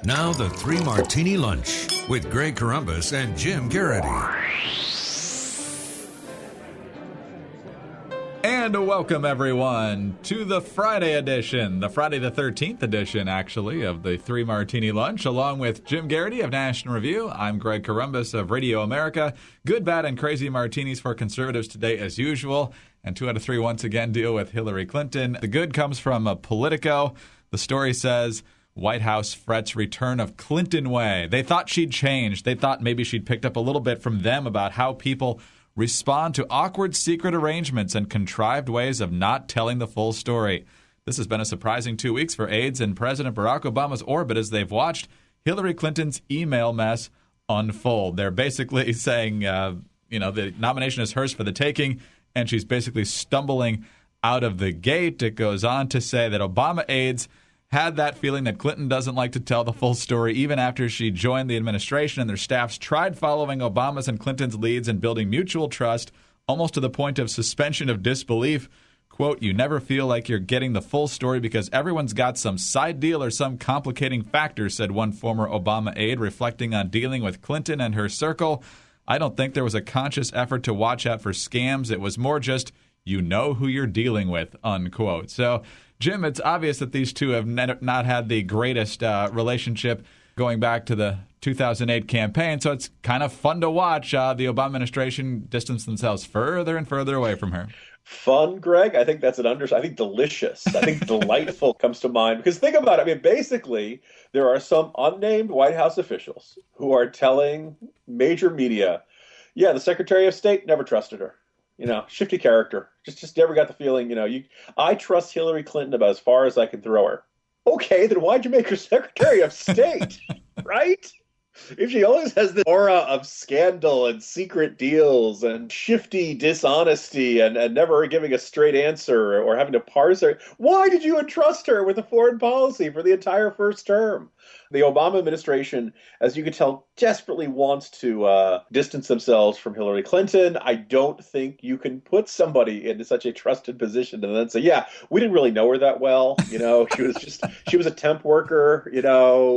Now the Three Martini Lunch with Greg Corombos and Jim Geraghty. And welcome, everyone, to the Friday edition, the Friday the 13th edition, actually, of the Three Martini Lunch, along with Jim Geraghty of National Review. I'm Greg Corombos of Radio America. Good, bad, and crazy martinis for conservatives today, as usual. And 2 out of 3 once again deal with Hillary Clinton. The good comes from Politico. The story says, White House frets return of Clinton way. They thought she'd changed. They thought maybe she'd picked up a little bit from them about how people respond to awkward secret arrangements and contrived ways of not telling the full story. This has been a surprising 2 weeks for aides in President Barack Obama's orbit as they've watched Hillary Clinton's email mess unfold. They're basically saying, the nomination is hers for the taking, and she's basically stumbling out of the gate. It goes on to say that Obama aides had that feeling that Clinton doesn't like to tell the full story even after she joined the administration, and their staffs tried following Obama's and Clinton's leads and building mutual trust almost to the point of suspension of disbelief. Quote, you never feel like you're getting the full story because everyone's got some side deal or some complicating factor, said one former Obama aide, reflecting on dealing with Clinton and her circle. I don't think there was a conscious effort to watch out for scams. It was more just, you know who you're dealing with, unquote. So, Jim, it's obvious that these two have not had the greatest relationship going back to the 2008 campaign, so it's kind of fun to watch the Obama administration distance themselves further and further away from her. Fun, Greg? I think that's I think delicious. I think delightful comes to mind. Because think about it. I mean, basically, there are some unnamed White House officials who are telling major media, yeah, the Secretary of State never trusted her. Shifty character. Just never got the feeling, I trust Hillary Clinton about as far as I can throw her. Okay, then why'd you make her Secretary of State? Right? If she always has this aura of scandal and secret deals and shifty dishonesty and never giving a straight answer or having to parse her, why did you entrust her with a foreign policy for the entire first term? The Obama administration, as you can tell, desperately wants to distance themselves from Hillary Clinton. I don't think you can put somebody into such a trusted position and then say, yeah, we didn't really know her that well. She was a temp worker.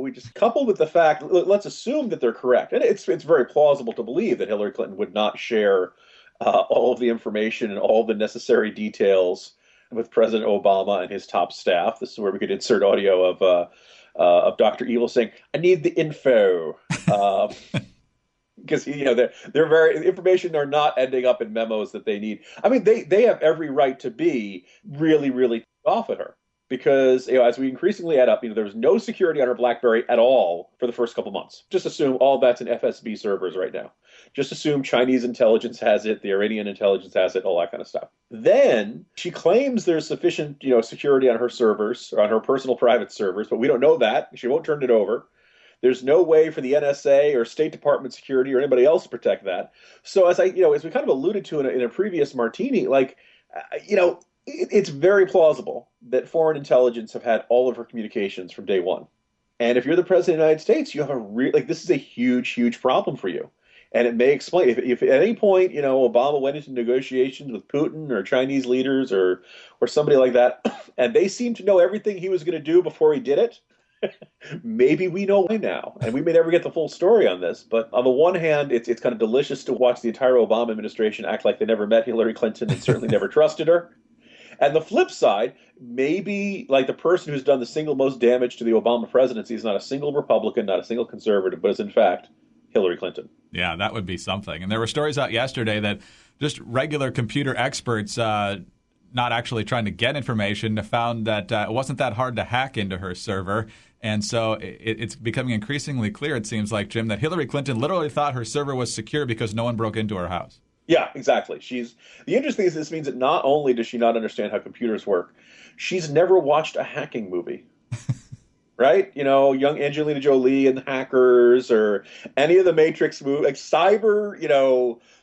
We just coupled with the fact, let's assume that they're correct. And it's very plausible to believe that Hillary Clinton would not share all of the information and all the necessary details with President Obama and his top staff. This is where we could insert audio of Dr. Evil saying, I need the info. Because, they're very, information are not ending up in memos that they need. I mean, they have every right to be really, really off at her. Because, as we increasingly add up, there was no security on her BlackBerry at all for the first couple months. Just assume all that's in FSB servers right now. Just assume Chinese intelligence has it, the Iranian intelligence has it, all that kind of stuff. Then she claims there's sufficient, security on her servers, or on her personal private servers, but we don't know that. She won't turn it over. There's no way for the NSA or State Department security or anybody else to protect that. So as we kind of alluded to in a previous Martini, it's very plausible that foreign intelligence have had all of her communications from day one. And if you're the president of the United States, you have this is a huge, huge problem for you. And it may explain if at any point, Obama went into negotiations with Putin or Chinese leaders or somebody like that, and they seemed to know everything he was going to do before he did it. Maybe we know why now, and we may never get the full story on this. But on the one hand, it's kind of delicious to watch the entire Obama administration act like they never met Hillary Clinton and certainly never trusted her. And the flip side, maybe like the person who's done the single most damage to the Obama presidency is not a single Republican, not a single conservative, but is in fact Hillary Clinton. Yeah, that would be something. And there were stories out yesterday that just regular computer experts, not actually trying to get information, found that it wasn't that hard to hack into her server. And so it's becoming increasingly clear, it seems like, Jim, that Hillary Clinton literally thought her server was secure because no one broke into her house. Yeah, exactly. The interesting thing is this means that not only does she not understand how computers work, she's never watched a hacking movie. Right? Young Angelina Jolie and Hackers or any of the Matrix movies, like Cyber,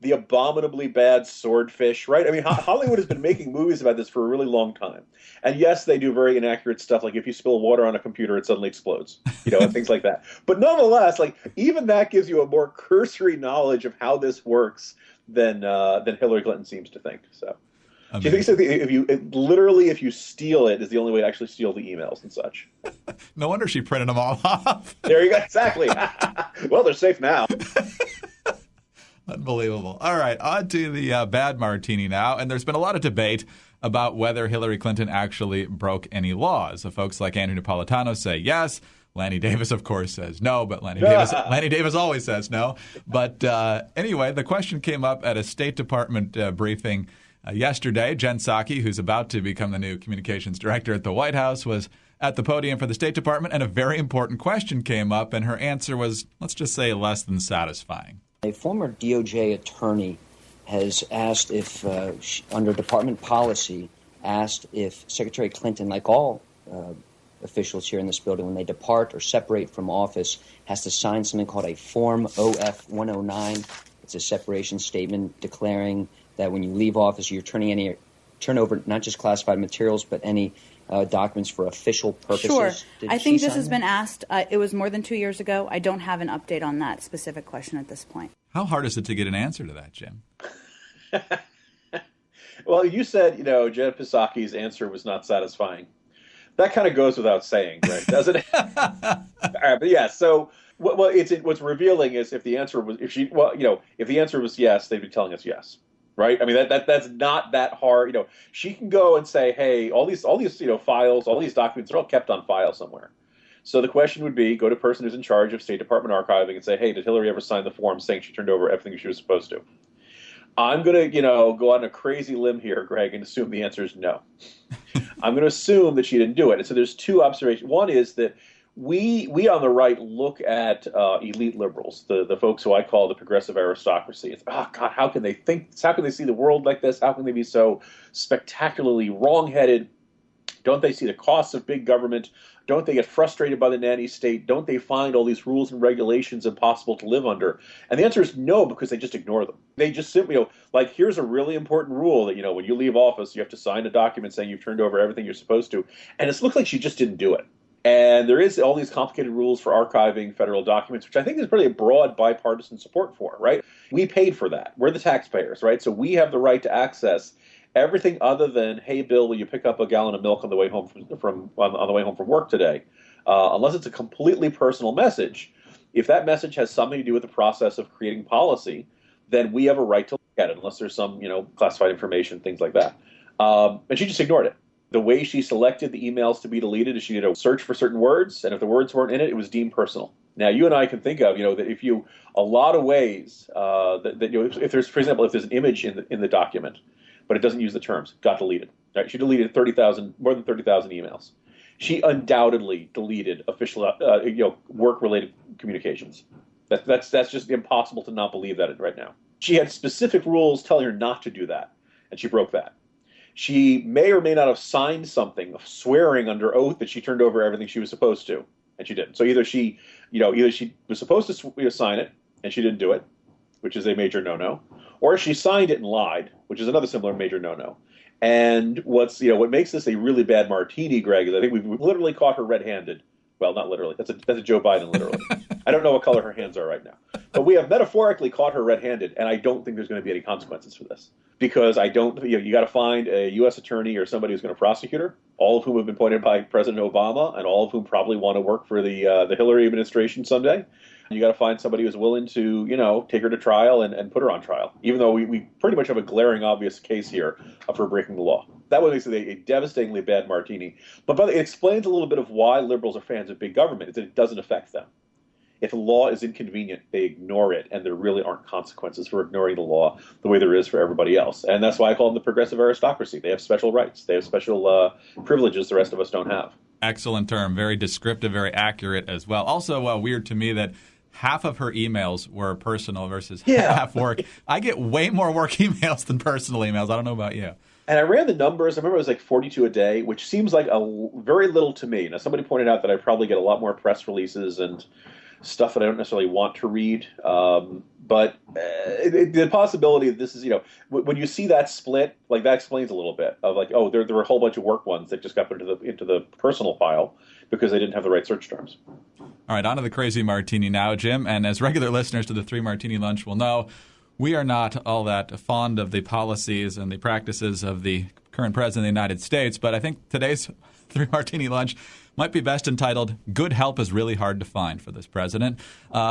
the abominably bad Swordfish, right? I mean, Hollywood has been making movies about this for a really long time. And yes, they do very inaccurate stuff. Like if you spill water on a computer, it suddenly explodes, and things like that. But nonetheless, even that gives you a more cursory knowledge of how this works than Hillary Clinton seems to think. So She thinks that if you steal it is the only way to actually steal the emails and such. No wonder she printed them all off. There you go. Exactly. Well, they're safe now. Unbelievable. All right, on to the bad martini now. And there's been a lot of debate about whether Hillary Clinton actually broke any laws. So folks like Andrew Napolitano say yes. Lanny Davis, of course, says no, but Lanny Davis always says no. But anyway, the question came up at a State Department briefing yesterday. Jen Psaki, who's about to become the new communications director at the White House, was at the podium for the State Department, and a very important question came up, and her answer was, let's just say, less than satisfying. A former DOJ attorney has asked if, under department policy, asked if Secretary Clinton, like all officials here in this building, when they depart or separate from office, has to sign something called a Form OF 109. It's a separation statement declaring that when you leave office, you're turn over not just classified materials, but any documents for official purposes. Sure. Did I think she this sign has been asked. It was more than 2 years ago. I don't have an update on that specific question at this point. How hard is it to get an answer to that, Jim? Well, you said, Jen Psaki's answer was not satisfying. That kind of goes without saying, right? Doesn't it? All right, but yeah. So, what's revealing is if the answer was if the answer was yes, they'd be telling us yes, right? I mean that's not that hard. She can go and say, hey, all these files, all these documents are all kept on file somewhere. So the question would be, go to the person who's in charge of State Department archiving and say, hey, did Hillary ever sign the form saying she turned over everything she was supposed to? I'm going to, go on a crazy limb here, Greg, and assume the answer is no. I'm going to assume that she didn't do it. And so there's two observations. One is that we on the right look at elite liberals, the folks who I call the progressive aristocracy. It's, oh, God, how can they think? How can they see the world like this? How can they be so spectacularly wrong-headed? Don't they see the costs of big government? Don't they get frustrated by the nanny state? Don't they find all these rules and regulations impossible to live under? And the answer is no, because they just ignore them. They just simply, here's a really important rule that, when you leave office, you have to sign a document saying you've turned over everything you're supposed to. And it looks like she just didn't do it. And there is all these complicated rules for archiving federal documents, which I think is pretty a broad bipartisan support for, right? We paid for that. We're the taxpayers, right? So we have the right to access everything other than, hey, Bill, will you pick up a gallon of milk on the way home from work today? Unless it's a completely personal message. If that message has something to do with the process of creating policy, then we have a right to look at it, unless there's some, classified information, things like that. And she just ignored it. The way she selected the emails to be deleted is she did a search for certain words, and if the words weren't in it, it was deemed personal. Now, you and I can think of, that if you, a lot of ways if there's, for example, if there's an image in the document, but it doesn't use the terms, got deleted. Right? She deleted more than 30,000 emails. She undoubtedly deleted official, work-related communications. That's just impossible to not believe that right now. She had specific rules telling her not to do that, and she broke that. She may or may not have signed something, swearing under oath that she turned over everything she was supposed to, and she didn't. So either she was supposed to sign it, and she didn't do it, which is a major no-no, or she signed it and lied, which is another similar major no-no. And what makes this a really bad martini, Greg, is I think we've literally caught her red-handed. Well, not literally. That's a Joe Biden literally. I don't know what color her hands are right now. But we have metaphorically caught her red-handed, and I don't think there's going to be any consequences for this. Because you got to find a U.S. attorney or somebody who's going to prosecute her, all of whom have been appointed by President Obama, and all of whom probably want to work for the Hillary administration someday. You got to find somebody who's willing to, take her to trial and put her on trial, even though we pretty much have a glaring obvious case here of her breaking the law. That would make it a devastatingly bad martini. But it explains a little bit of why liberals are fans of big government, is that it doesn't affect them. If the law is inconvenient, they ignore it, and there really aren't consequences for ignoring the law the way there is for everybody else. And that's why I call them the progressive aristocracy. They have special rights. They have special privileges the rest of us don't have. Excellent term. Very descriptive, very accurate as well. Also weird to me that half of her emails were personal versus half work. I get way more work emails than personal emails. I don't know about you. And I ran the numbers. I remember it was like 42 a day, which seems like very little to me. Now, somebody pointed out that I probably get a lot more press releases and stuff that I don't necessarily want to read. But the possibility that this is, when you see that split, that explains a little bit of there were a whole bunch of work ones that just got put into the personal file because they didn't have the right search terms. All right, on to the crazy martini now, Jim. And as regular listeners to the 3 Martini Lunch will know, We are not all that fond of the policies and the practices of the current president of the United States, but I think today's Three Martini Lunch might be best entitled, Good Help is Really Hard to Find for this president.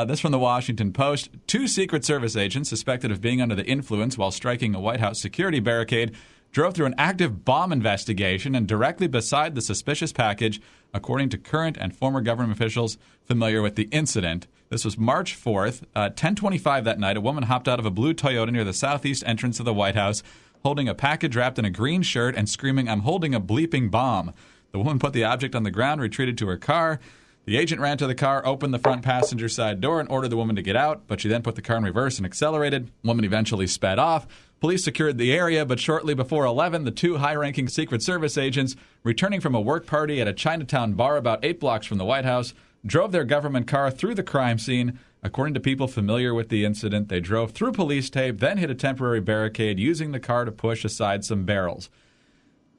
This from the Washington Post. 2 Secret Service agents suspected of being under the influence while striking a White House security barricade drove through an active bomb investigation and directly beside the suspicious package, according to current and former government officials familiar with the incident. This was March 4th, 10:25 that night. A woman hopped out of a blue Toyota near the southeast entrance of the White House, holding a package wrapped in a green shirt and screaming, "I'm holding a bleeping bomb." The woman put the object on the ground, retreated to her car. The agent ran to the car, opened the front passenger side door, and ordered the woman to get out, but she then put the car in reverse and accelerated. The woman eventually sped off. Police secured the area, but shortly before 11, the 2 high-ranking Secret Service agents, returning from a work party at a Chinatown bar about 8 blocks from the White House, drove their government car through the crime scene. According to people familiar with the incident, they drove through police tape, then hit a temporary barricade, using the car to push aside some barrels.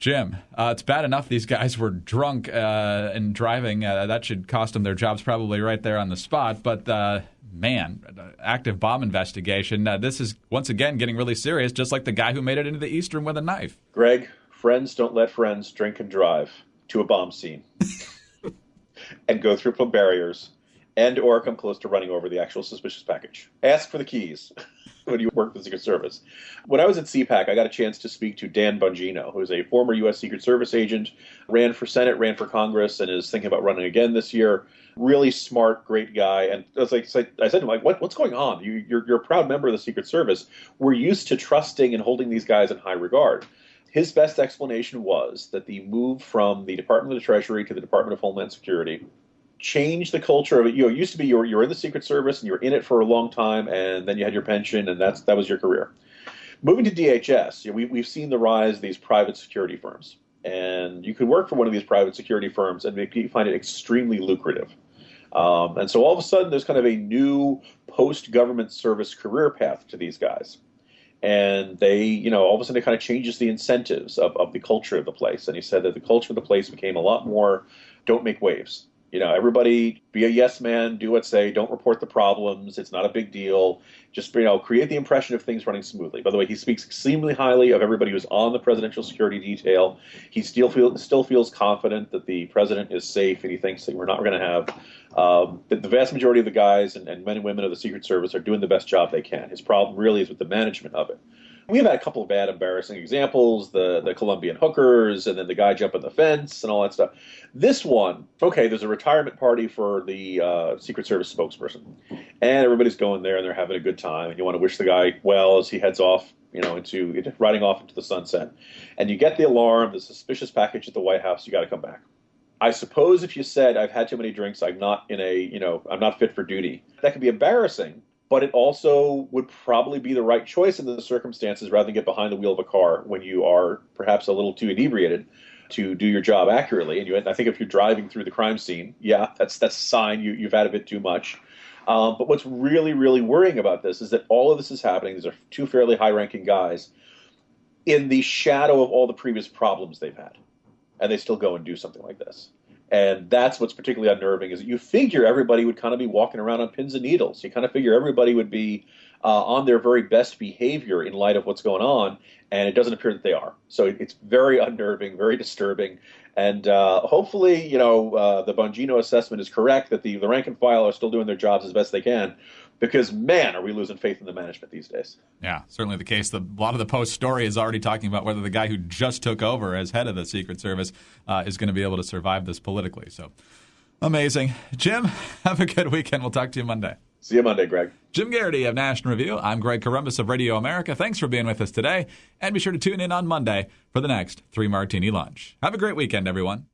Jim, it's bad enough these guys were drunk and driving. That should cost them their jobs probably right there on the spot. But, man, active bomb investigation. This is, once again, getting really serious, just like the guy who made it into the East Room with a knife. Greg, friends don't let friends drink and drive to a bomb scene and go through some barriers and or come close to running over the actual suspicious package. Ask for the keys when you work for the Secret Service. When I was at CPAC, I got a chance to speak to Dan Bongino, who is a former U.S. Secret Service agent, ran for Senate, ran for Congress, and is thinking about running again this year. Really smart, great guy. And I was like, I said to him, what's going on? You're a proud member of the Secret Service. We're used to trusting and holding these guys in high regard. His best explanation was that the move from the Department of the Treasury to the Department of Homeland Security changed the culture of it. It used to be you were in the Secret Service and you were in it for a long time, and then you had your pension, and that was your career. Moving to DHS, we've seen the rise of these private security firms, and you could work for one of these private security firms and you find it extremely lucrative. And so all of a sudden, there's kind of a new post-government service career path to these guys. And they, all of a sudden it kind of changes the incentives of the culture of the place. And he said that the culture of the place became a lot more, don't make waves. Everybody be a yes man, do what's say, don't report the problems. It's not a big deal. Just, create the impression of things running smoothly. By the way, he speaks extremely highly of everybody who's on the presidential security detail. He still feels confident that the president is safe, and he thinks that we're not going to have the vast majority of the guys and men and women of the Secret Service are doing the best job they can. His problem really is with the management of it. We've had a couple of bad, embarrassing examples, the Colombian hookers, and then the guy jumping the fence and all that stuff. This one, okay, there's a retirement party for the Secret Service spokesperson, and everybody's going there, and they're having a good time, and you want to wish the guy well as he heads off, into riding off into the sunset. And you get the alarm, the suspicious package at the White House, you got to come back. I suppose if you said, I've had too many drinks, I'm not I'm not fit for duty, that could be embarrassing. But it also would probably be the right choice in the circumstances rather than get behind the wheel of a car when you are perhaps a little too inebriated to do your job accurately. And I think if you're driving through the crime scene, that's a sign you've had a bit too much. But what's really, really worrying about this is that all of this is happening. These are 2 fairly high-ranking guys in the shadow of all the previous problems they've had. And they still go and do something like this. And that's what's particularly unnerving, is that you figure everybody would kind of be walking around on pins and needles. You kind of figure everybody would be on their very best behavior in light of what's going on, and it doesn't appear that they are. So it's very unnerving, very disturbing. And hopefully, the Bongino assessment is correct, that the rank and file are still doing their jobs as best they can. Because, man, are we losing faith in the management these days. Yeah, certainly the case. A lot of the Post story is already talking about whether the guy who just took over as head of the Secret Service is going to be able to survive this politically. So, amazing. Jim, have a good weekend. We'll talk to you Monday. See you Monday, Greg. Jim Geraghty of National Review. I'm Greg Corombos of Radio America. Thanks for being with us today. And be sure to tune in on Monday for the next 3 Martini Lunch. Have a great weekend, everyone.